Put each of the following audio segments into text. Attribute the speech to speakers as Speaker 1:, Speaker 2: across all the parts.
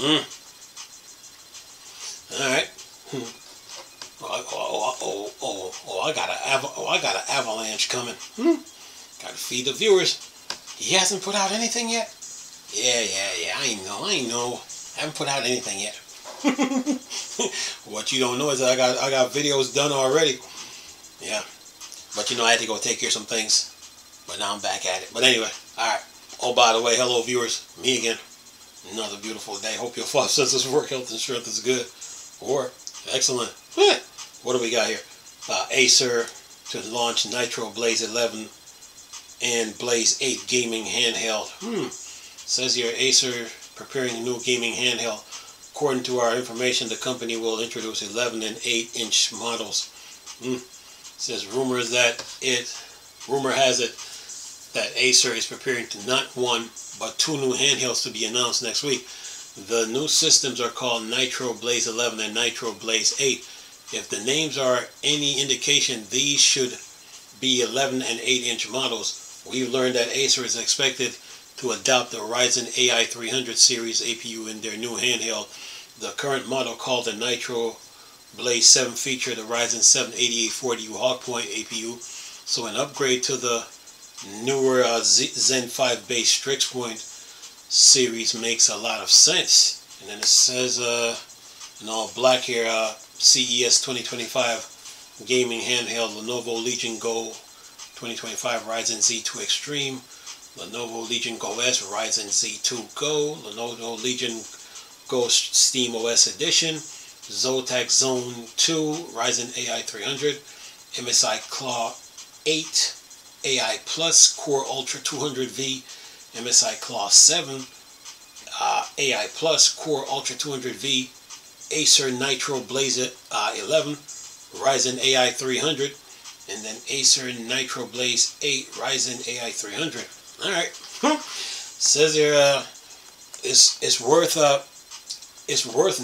Speaker 1: Alright. I got an avalanche coming. Gotta feed the viewers. He hasn't put out anything yet? Yeah, I know. I haven't put out anything yet. What you don't know is that I got videos done already. Yeah. But I had to go take care of some things. But now I'm back at it. But anyway, alright. Oh, by the way, hello viewers. Me again. Another beautiful day. Hope your 5 senses of work, health, and strength is good. Or excellent. What do we got here? Acer to launch Nitro Blaze 11 and Blaze 8 gaming handheld. Says here Acer preparing a new gaming handheld. According to our information, the company will introduce 11 and 8-inch models. Says rumor has it that Acer is preparing to not one but 2 new handhelds to be announced next week. The new systems are called Nitro Blaze 11 and Nitro Blaze 8. If the names are any indication, these should be 11 and 8-inch models. We've learned that Acer is expected to adopt the Ryzen AI 300 series APU in their new handheld. The current model, called the Nitro Blaze 7, featured the Ryzen 7 8840U Hawkpoint APU. So an upgrade to the newer Zen 5 based Strix Point series makes a lot of sense. And then it says in all black here, CES 2025 gaming handheld, Lenovo Legion Go 2025 Ryzen Z2 Extreme, Lenovo Legion Go S Ryzen Z2 Go, Lenovo Legion Go Steam OS Edition, Zotac Zone 2 Ryzen AI 300, MSI Claw 8 AI Plus Core Ultra 200V, MSI Claw 7 AI Plus Core Ultra 200V, Acer Nitro Blaze 11 Ryzen AI 300, and then Acer Nitro Blaze 8 Ryzen AI 300. Alright. Says here it's worth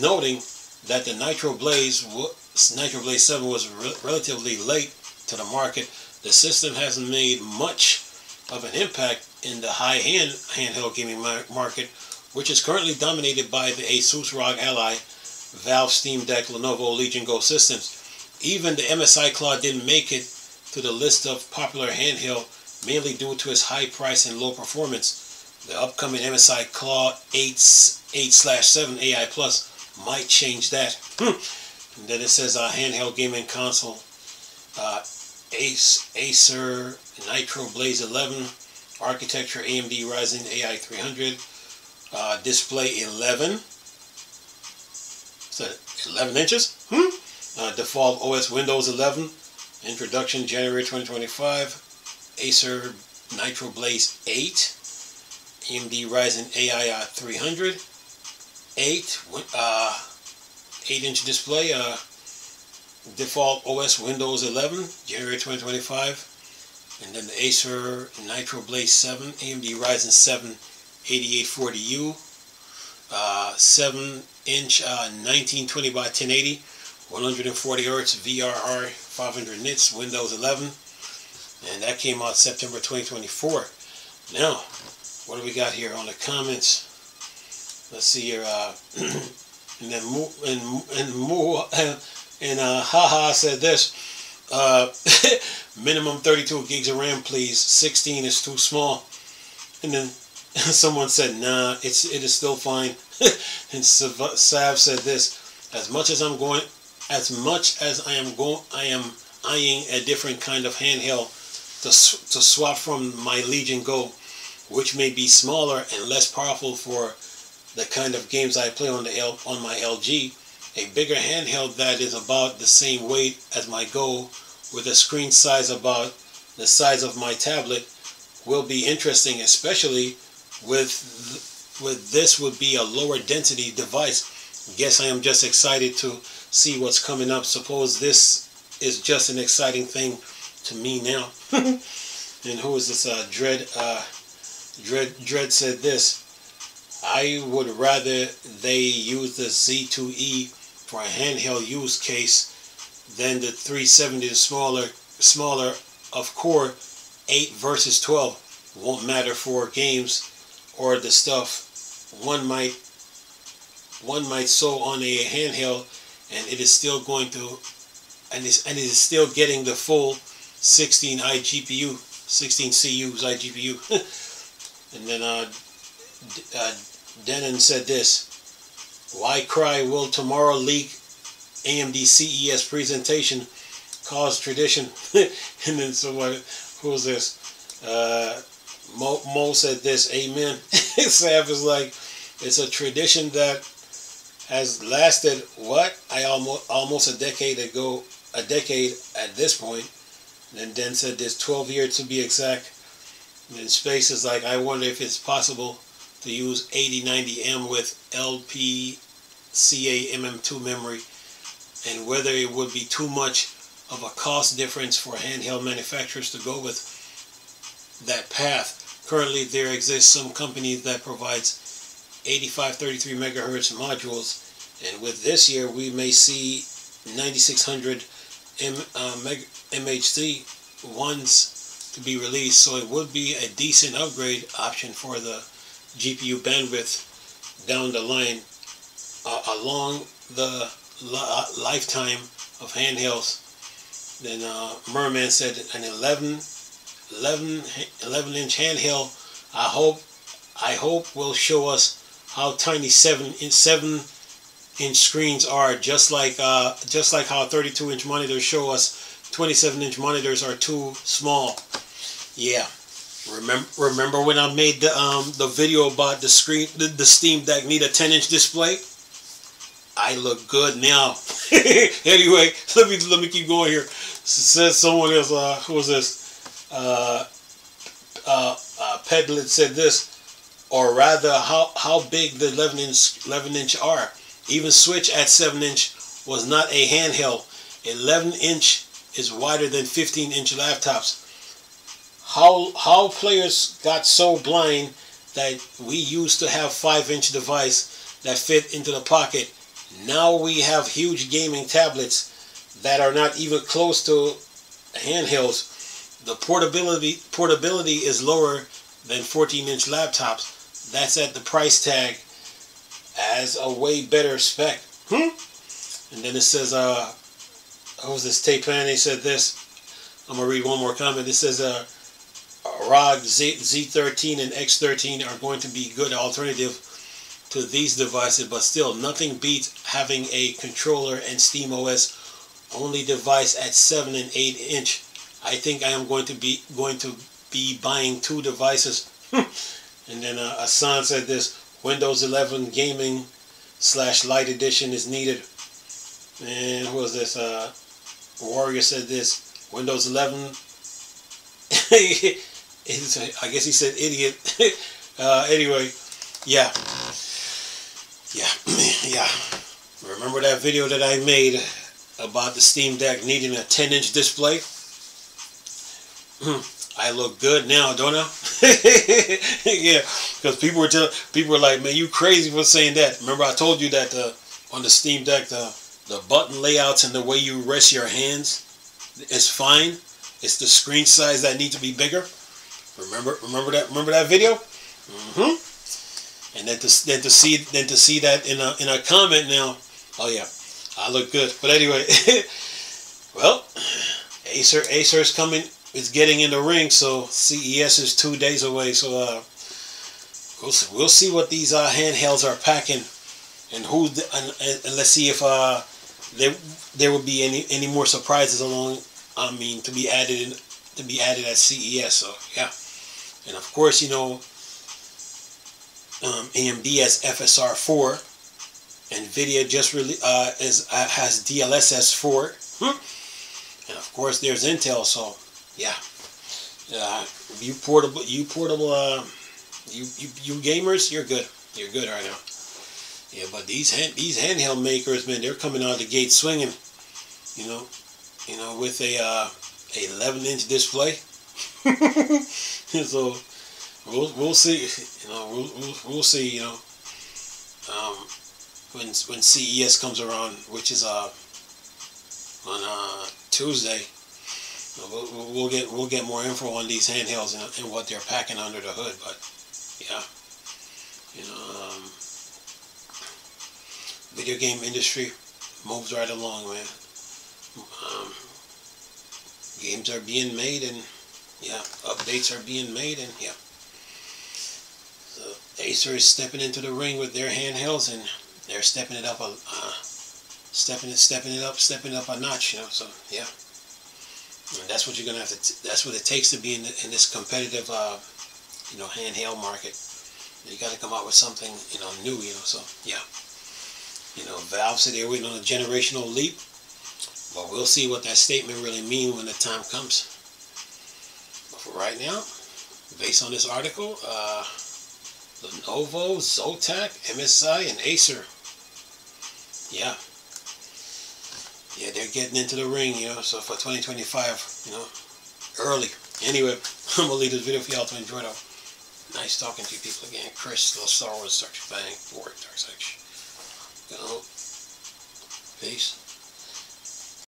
Speaker 1: noting that the Nitro Blaze 7 was relatively late to the market. The system hasn't made much of an impact in the high-end handheld gaming market, which is currently dominated by the Asus ROG Ally, Valve Steam Deck, Lenovo Legion Go systems. Even the MSI Claw didn't make it to the list of popular handheld, mainly due to its high price and low performance. The upcoming MSI Claw 8/7 AI Plus might change that. And then it says handheld gaming console, Acer Nitro Blaze 11, architecture AMD Ryzen AI 300, display 11. So 11 inches. Default OS Windows 11. Introduction January 2025. Acer Nitro Blaze 8. AMD Ryzen AI 300. 8-inch display. Default OS Windows 11. January 2025. And then the Acer Nitro Blaze 7. AMD Ryzen 7 8840U. 7-inch 1920 by 1080, 140 Hz VRR 500 nits, Windows 11, and that came out September 2024. Now, what do we got here on the comments? Let's see here. And then Haha said this. Minimum 32 gigs of RAM, please. 16 is too small. And then someone said, nah, it is still fine. And Sav said this: as much as I am eyeing a different kind of handheld to swap from my Legion Go, which may be smaller and less powerful for the kind of games I play on my LG. A bigger handheld that is about the same weight as my Go, with a screen size about the size of my tablet, will be interesting, especially with this would be a lower density device. Guess I am just excited to see what's coming up. Suppose this is just an exciting thing to me now. And who is this? Dread said this: I would rather they use the Z2E for a handheld use case than the 370, the smaller of core. 8 versus 12 won't matter for games or the stuff one might one might sew on a handheld, and it is still going to, and it is still getting the full 16 iGPU, 16 CUs iGPU. And then Denon said this: "Why cry? Will tomorrow leak AMD CES presentation cause tradition?" And then somebody, who was this? Mo said this: "Amen." Sav is like, "It's a tradition that has lasted what? Almost a decade ago, a decade at this point." And then said this: 12 years to be exact. And then Space is like, "I wonder if it's possible to use 8090M with LPCA MM2 memory, and whether it would be too much of a cost difference for handheld manufacturers to go with that path. Currently, there exists some companies that provides 8533 megahertz modules, and with this year, we may see 9600 MHz ones to be released, so it would be a decent upgrade option for the GPU bandwidth down the line along the lifetime of handhelds." Then Merman said an 11-inch handheld, I hope will show us how tiny 7-inch screens are, just like how 32-inch monitors show us 27-inch monitors are too small. Yeah, remember when I made the video about the Steam Deck need a 10-inch display? I look good now. Anyway, let me keep going here. Says someone else. Who was this? Pedlet said this, or rather, how big the 11-inch are. Even Switch at 7-inch was not a handheld. 11-inch is wider than 15-inch laptops. How players got so blind that we used to have 5-inch device that fit into the pocket. Now we have huge gaming tablets that are not even close to handhelds. The portability is lower than 14-inch laptops. That's at the price tag as a way better spec. And then it says, who's this Tapan? He said this. I'm gonna read one more comment. It says, ROG Z13 and X13 are going to be good alternative to these devices, but still nothing beats having a controller and SteamOS only device at 7 and 8-inch. I think I am going to be buying 2 devices. And then Asan said this: Windows 11 gaming / light edition is needed. And who was this? Warrior said this: Windows 11. I guess he said idiot. Anyway, yeah. Remember that video that I made about the Steam Deck needing a 10-inch display? I look good now, don't I? Yeah, because people were like, "Man, you crazy for saying that." Remember I told you that on the Steam Deck, the button layouts and the way you rest your hands is fine. It's the screen size that needs to be bigger. Remember that video? And then to see that in a comment now, oh yeah, I look good. But anyway, well, Acer's coming. It's getting in the ring, so CES is 2 days away. So we'll see what these handhelds are packing, and let's see if there will be any more surprises along. I mean, to be added at CES. So yeah, and of course, you know, AMD has FSR4, NVIDIA just really has DLSS 4, and of course there's Intel. So yeah, you gamers, you're good right now. Yeah, but these handheld makers, man, they're coming out of the gate swinging. You know, with a 11-inch display. So we'll see. You know, we'll see. You know, when CES comes around, which is on Tuesday, we'll get more info on these handhelds and what they're packing under the hood. But yeah, you know, video game industry moves right along, man. Games are being made, and yeah, updates are being made, and yeah. So Acer is stepping into the ring with their handhelds, and they're stepping it up stepping it up a notch, you know. So yeah, and that's what you're gonna have to. That's what it takes to be in this competitive, you know, handheld market. You got to come out with something, you know, new, you know. So yeah, you know, Valve said they're waiting on a generational leap, but we'll see what that statement really means when the time comes. But for right now, based on this article, Lenovo, Zotac, MSI, and Acer. Yeah. Yeah, they're getting into the ring, you know, so for 2025, you know, early. Anyway, I'm going to leave this video for y'all to enjoy, though. Nice talking to you people again. Chris, little Star Wars, Dark Bang, Dark Section. Peace.